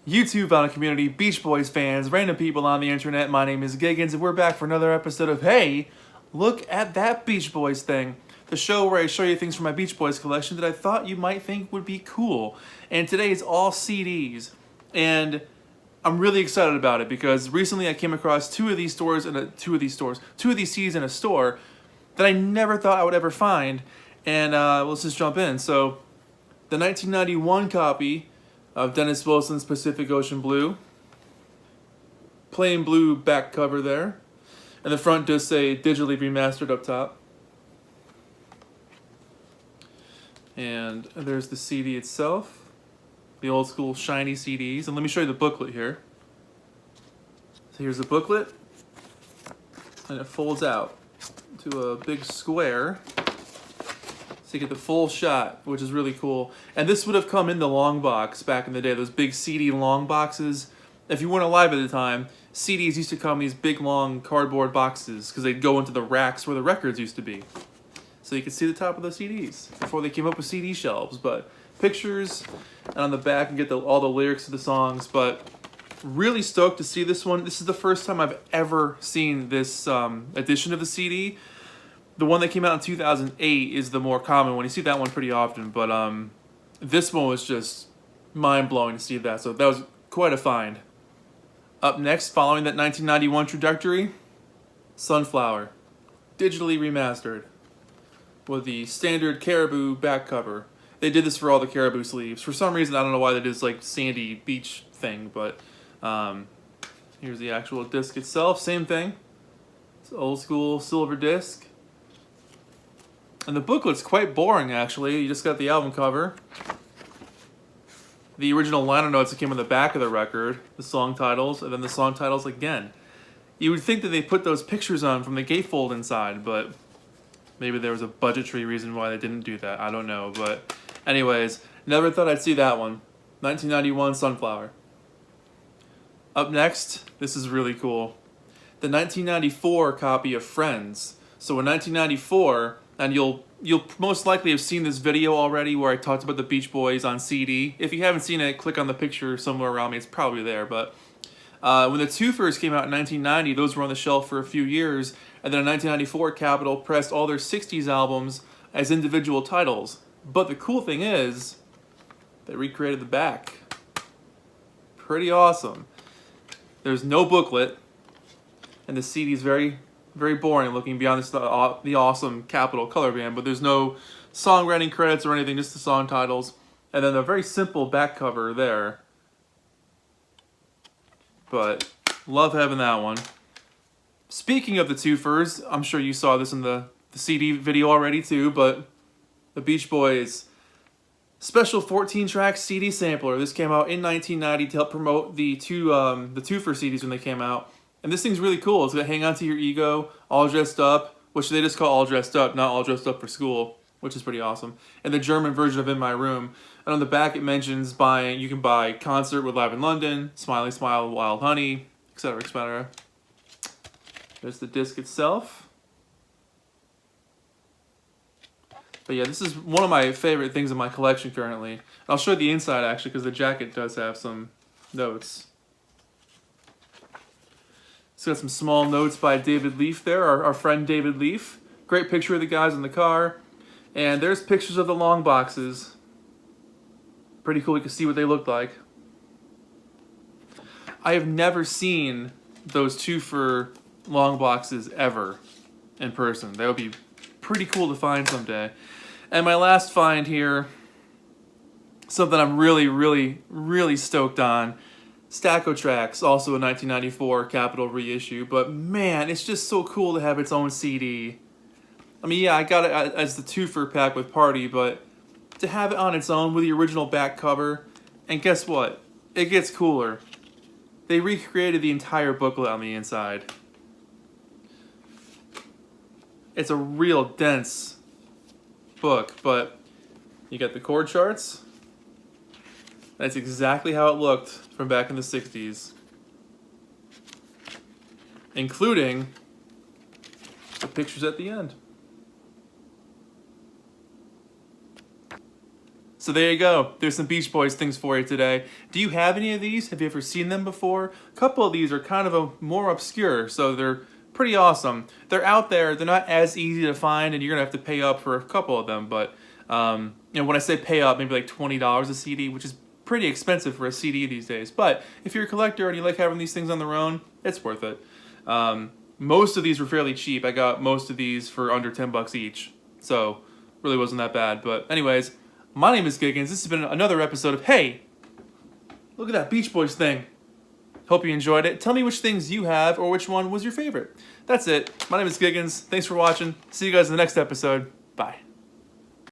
YouTube Vinyl community, Beach Boys fans, random people on the internet. My name is Giggens, and we're back for another episode of Hey, Look at That Beach Boys Thing, the show where I show you things from my Beach Boys collection that I thought you might think would be cool. And today is all CDs, and I'm really excited about it because recently I came across two of these CDs in a store that I never thought I would ever find. And let's just jump in. So, the 1991 copy of Dennis Wilson's Pacific Ocean Blue. Plain blue back cover there. And the front does say digitally remastered up top. And there's the CD itself. The old school shiny CDs. And let me show you the booklet here. So here's the booklet. And it folds out to a big square. So you get the full shot, which is really cool. And this would have come in the long box back in the day, those big CD long boxes. If you weren't alive at the time, CDs used to come in these big long cardboard boxes because they'd go into the racks where the records used to be. So you could see the top of the CDs before they came up with CD shelves. But pictures, and on the back you get all the lyrics to the songs. But really stoked to see this one. This is the first time I've ever seen this edition of the CD. The one that came out in 2008 is the more common one. You see that one pretty often, but this one was just mind-blowing to see that. So that was quite a find. Up next, following that 1991 trajectory, Sunflower, digitally remastered with the standard Caribou back cover. They did this for all the Caribou sleeves. For some reason, I don't know why they did this like sandy beach thing, but here's the actual disc itself. Same thing. It's old school silver disc. And the booklet's quite boring, actually. You just got the album cover, the original liner notes that came on the back of the record, the song titles, and then the song titles again. You would think that they put those pictures on from the gatefold inside, but maybe there was a budgetary reason why they didn't do that. I don't know, but anyways, never thought I'd see that one. 1991 Sunflower. Up next, this is really cool. The 1994 copy of Friends. So in 1994... and you'll most likely have seen this video already where I talked about the Beach Boys on CD. If you haven't seen it, click on the picture somewhere around me. It's probably there. But when the two first came out in 1990, those were on the shelf for a few years. And then in 1994, Capitol pressed all their 60s albums as individual titles. But the cool thing is, they recreated the back. Pretty awesome. There's no booklet. And the CD is very boring looking beyond the awesome Capitol color band, but there's no songwriting credits or anything, just the song titles. And then a very simple back cover there. But love having that one. Speaking of the twofers, I'm sure you saw this in the CD video already too, but the Beach Boys special 14-track CD sampler. This came out in 1990 to help promote the twofer CDs when they came out. And this thing's really cool. It's going to hang on to your ego, all dressed up, which they just call all dressed up, not all dressed up for school, which is pretty awesome. And the German version of In My Room. And on the back it mentions you can buy Concert with Live in London, Smiley Smile, Wild Honey, etc., etc. There's the disc itself. But yeah, this is one of my favorite things in my collection currently. I'll show you the inside actually because the jacket does have some notes. It's got some small notes by David Leaf there, our friend David Leaf. Great picture of the guys in the car. And there's pictures of the long boxes. Pretty cool, you can see what they look like. I have never seen those twofer long boxes ever in person. That would be pretty cool to find someday. And my last find here, something I'm really stoked on. Stucco Tracks, also a 1994 Capitol reissue, but man, it's just so cool to have its own CD. I mean, yeah, I got it as the twofer pack with Party, but to have it on its own with the original back cover, and guess what? It gets cooler. They recreated the entire booklet on the inside. It's a real dense book, but you got the chord charts. That's exactly how it looked from back in the 60s. Including the pictures at the end. So there you go. There's some Beach Boys things for you today. Do you have any of these? Have you ever seen them before? A couple of these are kind of more obscure, so they're pretty awesome. They're out there. They're not as easy to find, and you're gonna have to pay up for a couple of them. But when I say pay up, maybe like $20 a CD, which is pretty expensive for a CD these days. But if you're a collector and you like having these things on their own, it's worth it. Most of these were fairly cheap. I got most of these for under $10 each, so really wasn't that bad. But anyways. My name is Giggens. This has been another episode of Hey, look at that Beach Boys thing. Hope you enjoyed it. Tell me which things you have or which one was your favorite. That's it. My name is Giggens. Thanks for watching. See you guys in the next episode. Bye.